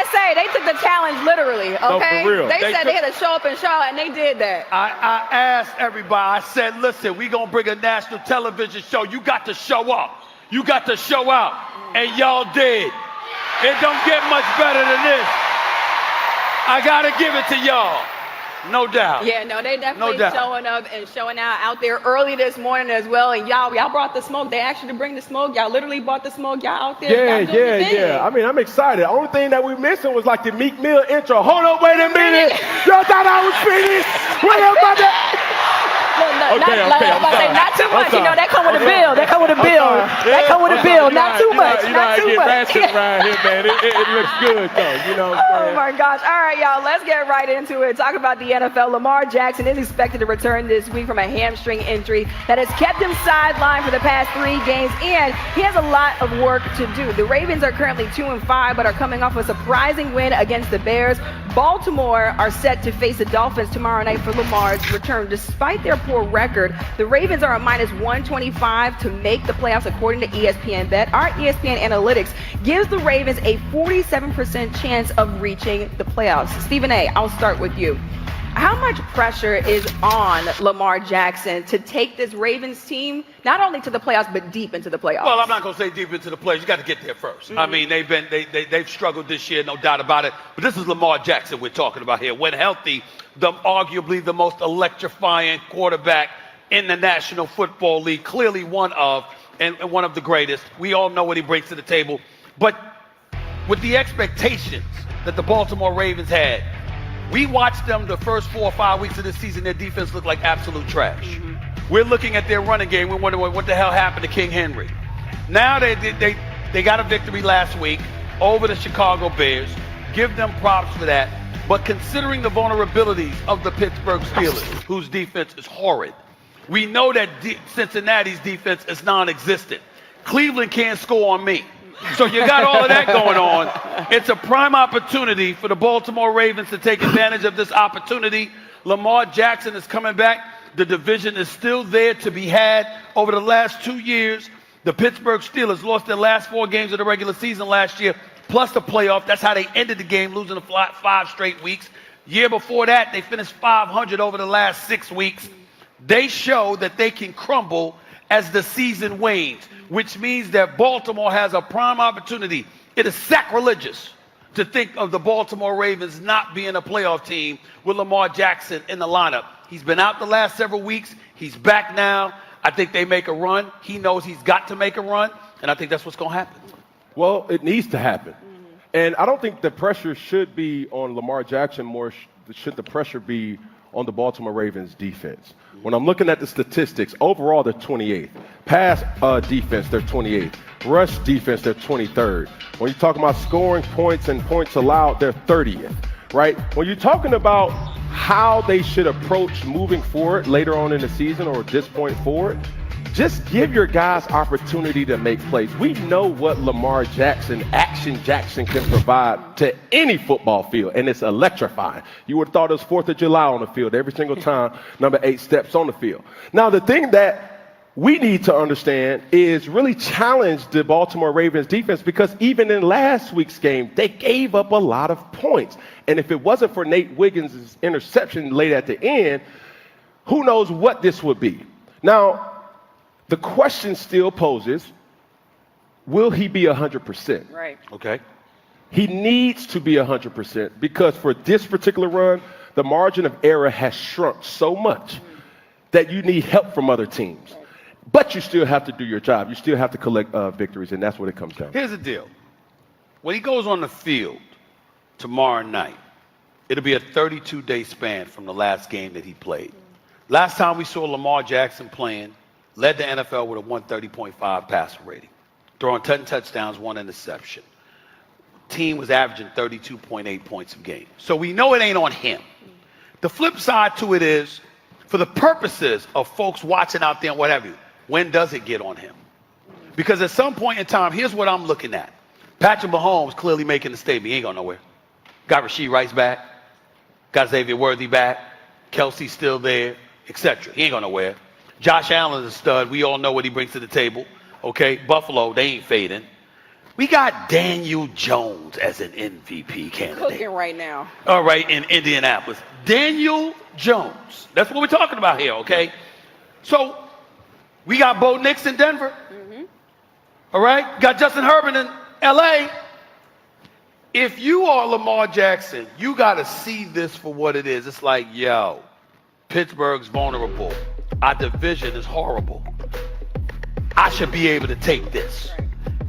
I say they took the challenge literally, okay? No, for real. They said they had to show up in Charlotte, and they did that. I asked everybody, I said, listen, we going to bring a national television show. You got to show up. You got to show out. And y'all did. It don't get much better than this. I got to give it to y'all. No doubt. Yeah, no, they definitely showing up and showing out there early this morning as well. And y'all brought the smoke. They asked you to bring the smoke. Y'all literally brought the smoke. Y'all out there. Yeah. I mean, I'm excited. The only thing that we missing was like the Meek Mill intro. Hold up, wait a minute. Y'all thought I was finished? What about that? Not too much. You know, that come with a bill. That come with a bill. That come with a bill. Not too much. Not too much. Around here, man. It looks good, though. You know what I'm saying? Oh, my gosh. All right, y'all. Let's get right into it. Talk about the NFL. Lamar Jackson is expected to return this week from a hamstring injury that has kept him sidelined for the past 3 games, and he has a lot of work to do. The Ravens are currently 2-5, but are coming off a surprising win against the Bears. Baltimore are set to face the Dolphins tomorrow night for Lamar's return. Despite their poor record, the Ravens are a minus 125 to make the playoffs according to ESPN Bet. Our ESPN analytics gives the Ravens a 47% chance of reaching the playoffs. Stephen A., I'll start with you. How much pressure is on Lamar Jackson to take this Ravens team not only to the playoffs but deep into the playoffs? Well, I'm not going to say deep into the playoffs. You got to get there first. I mean, they've struggled this year, no doubt about it. But this is Lamar Jackson we're talking about here. When healthy, arguably the most electrifying quarterback in the National Football League, clearly one of the greatest. We all know what he brings to the table. But with the expectations that the Baltimore Ravens had, we watched them the first 4 or 5 weeks of this season. Their defense looked like absolute trash. We're looking at their running game. We're wondering what the hell happened to King Henry. Now they got a victory last week over the Chicago Bears. Give them props for that. But considering the vulnerabilities of the Pittsburgh Steelers, whose defense is horrid, we know that Cincinnati's defense is non-existent. Cleveland can't score on me. So you got all of that going on. It's a prime opportunity for the Baltimore Ravens to take advantage of this opportunity. Lamar Jackson is coming back. The division is still there to be had. Over the last 2 years, the Pittsburgh Steelers lost their last 4 games of the regular season last year, plus the playoff. That's how they ended the game, losing the 5 straight weeks. Year before that, they finished 500 over the last 6 weeks. They show that they can crumble as the season wanes, which means that Baltimore has a prime opportunity. It is sacrilegious to think of the Baltimore Ravens not being a playoff team with Lamar Jackson in the lineup. He's been out the last several weeks. He's back now. I think they make a run. He knows he's got to make a run, and I think that's what's going to happen. Well, it needs to happen. And I don't think the pressure should be on Lamar Jackson more. Should the pressure be on the Baltimore Ravens defense? When I'm looking at the statistics, overall they're 28th. Pass defense, they're 28th. Rush defense, they're 23rd. When you're talking about scoring points and points allowed, they're 30th, right? When you're talking about how they should approach moving forward later on in the season or at this point forward, just give your guys opportunity to make plays. We know what Lamar Jackson, Action Jackson, can provide to any football field, and it's electrifying. You would have thought it was 4th of July on the field every single time number 8 steps on the field. Now, the thing that we need to understand is really challenge the Baltimore Ravens defense, because even in last week's game, they gave up a lot of points. And if it wasn't for Nate Wiggins' interception late at the end, who knows what this would be. Now, the question still poses, will he be 100%? Right. Okay. He needs to be 100% because for this particular run, the margin of error has shrunk so much that you need help from other teams. But you still have to do your job. You still have to collect victories, and that's what it comes down to. Here's the deal. When he goes on the field tomorrow night, it'll be a 32-day span from the last game that he played. Last time we saw Lamar Jackson playing, led the NFL with a 130.5 passer rating, throwing 10 touchdowns, 1 interception. Team was averaging 32.8 points a game. So we know it ain't on him. The flip side to it is, for the purposes of folks watching out there and what have you, when does it get on him? Because at some point in time, here's what I'm looking at. Patrick Mahomes clearly making a statement. He ain't going nowhere. Got Rashee Rice back. Got Xavier Worthy back. Kelsey's still there, etc. He ain't going nowhere. Josh Allen is a stud. We all know what he brings to the table. Okay, Buffalo, they ain't fading. We got Daniel Jones as an MVP candidate. Cooking right now. All right, in Indianapolis. Daniel Jones. That's what we're talking about here, okay? So we got Bo Nix in Denver. All right? Got Justin Herbert in LA. If you are Lamar Jackson, you got to see this for what it is. It's like, yo, Pittsburgh's vulnerable. Our division is horrible. I should be able to take this.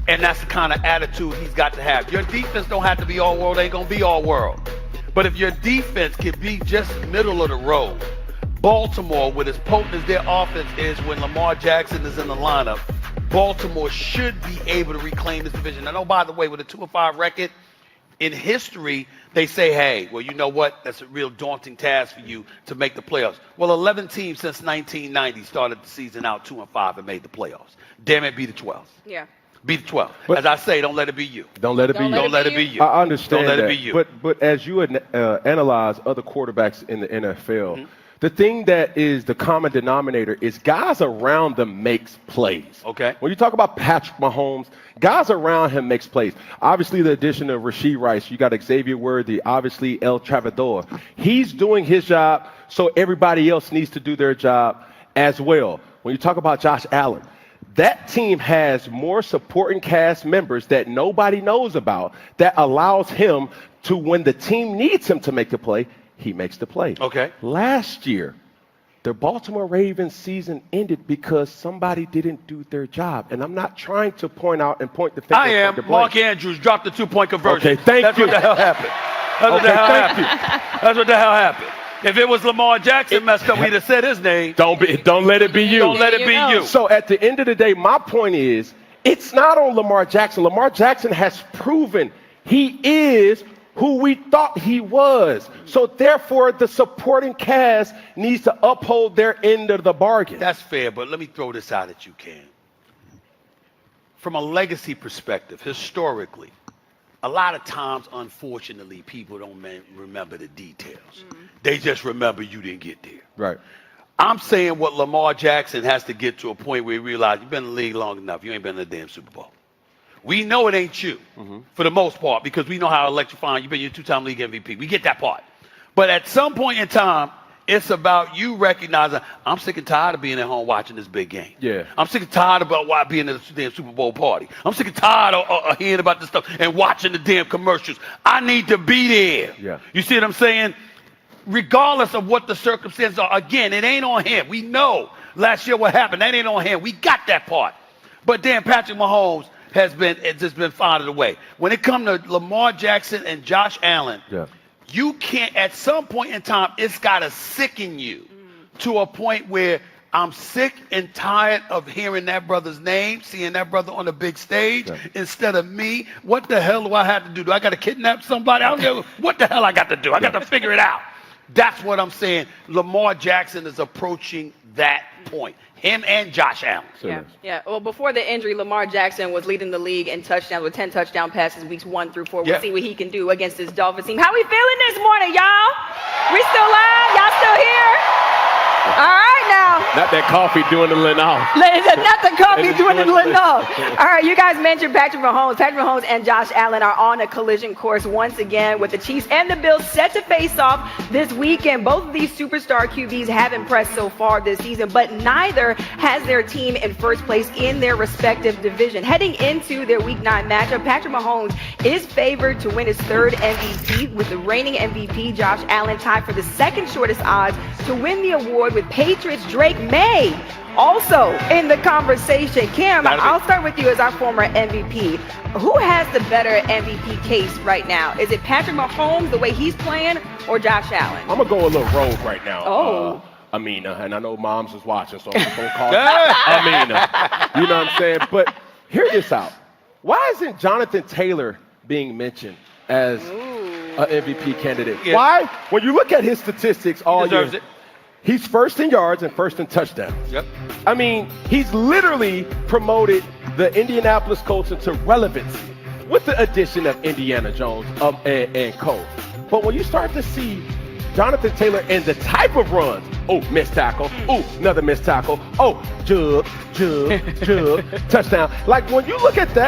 And that's the kind of attitude he's got to have. Your defense don't have to be all world, ain't gonna be all world. But if your defense can be just middle of the road, Baltimore, with as potent as their offense is when Lamar Jackson is in the lineup, Baltimore should be able to reclaim this division. And oh, by the way, with a 2-5 record, in history, they say, hey, well, you know what? That's a real daunting task for you to make the playoffs. Well, 11 teams since 1990 started the season out 2-5 and made the playoffs. Damn it, be the 12th. Yeah. Be the 12th. But as I say, don't let it be you. Don't let it be you. Don't let it be you. I understand Don't let that. it be you. But as you analyze other quarterbacks in the NFL, the thing that is the common denominator is guys around them makes plays. Okay. When you talk about Patrick Mahomes, guys around him makes plays. Obviously, the addition of Rashee Rice, you got Xavier Worthy, obviously El Travador. He's doing his job, so everybody else needs to do their job as well. When you talk about Josh Allen, that team has more supporting cast members that nobody knows about that allows him to, when the team needs him to make the play, he makes the play. Okay. Last year, the Baltimore Ravens season ended because somebody didn't do their job. And I'm not trying to point out and point the finger. I am. Mark Andrews dropped the 2-point conversion. Okay, thank That's you. what the hell happened. That's what the hell happened. That's what the hell happened. If it was Lamar Jackson messed up, we'd have said his name. Don't let it be you. Don't let it be you. So at the end of the day, my point is, it's not on Lamar Jackson. Lamar Jackson has proven he is who we thought he was. So therefore, the supporting cast needs to uphold their end of the bargain. That's fair, but let me throw this out at you, Ken. From a legacy perspective, historically, a lot of times, unfortunately, people don't remember the details. They just remember you didn't get there. Right. I'm saying what Lamar Jackson has to get to a point where he realizes you've been in the league long enough. You ain't been in the damn Super Bowl. We know it ain't you for the most part because we know how electrifying you've been. You're a 2-time league MVP. We get that part. But at some point in time, it's about you recognizing, I'm sick and tired of being at home watching this big game. Yeah. I'm sick and tired about being at the damn Super Bowl party. I'm sick and tired of hearing about this stuff and watching the damn commercials. I need to be there. Yeah. You see what I'm saying? Regardless of what the circumstances are. Again, it ain't on him. We know last year what happened. That ain't on him. We got that part. But then Patrick Mahomes has just been filed away. When it comes to Lamar Jackson and Josh Allen, you can't, at some point in time, it's got to sicken you to a point where I'm sick and tired of hearing that brother's name, seeing that brother on the big stage instead of me. What the hell do I have to do? Do I got to kidnap somebody? I don't know what the hell I got to do. I got to figure it out. That's what I'm saying. Lamar Jackson is approaching that point. Him and Josh Allen. Yeah. Well, before the injury, Lamar Jackson was leading the league in touchdowns with 10 touchdown passes weeks 1 through 4. We'll see what he can do against this Dolphins team. How we feeling this morning, y'all? We still live? Y'all still here? All right, now. Not that coffee doing the Lenal. Not the coffee doing the Lenal. All right, you guys mentioned Patrick Mahomes. Patrick Mahomes and Josh Allen are on a collision course once again with the Chiefs and the Bills set to face off this weekend. Both of these superstar QBs have impressed so far this season, but neither has their team in first place in their respective division. Heading into their Week 9 matchup, Patrick Mahomes is favored to win his 3rd MVP, with the reigning MVP, Josh Allen, tied for the 2nd shortest odds to win the award, with Patriots Drake May also in the conversation. Cam, I'll start with you as our former MVP. Who has the better MVP case right now? Is it Patrick Mahomes, the way he's playing, or Josh Allen? I'm going to go a little rogue right now. Amina, and I know Moms is watching, so I'm just going to call her Amina. You know what I'm saying? But hear this out. Why isn't Jonathan Taylor being mentioned as an MVP candidate? Why? When you look at his statistics all year, he's 1st in yards and 1st in touchdowns. I mean, he's literally promoted the Indianapolis Colts into relevancy with the addition of Indiana Jones and Cole. But when you start to see Jonathan Taylor and the type of runs, missed tackle, another missed tackle, jug, touchdown. Like, when you look at that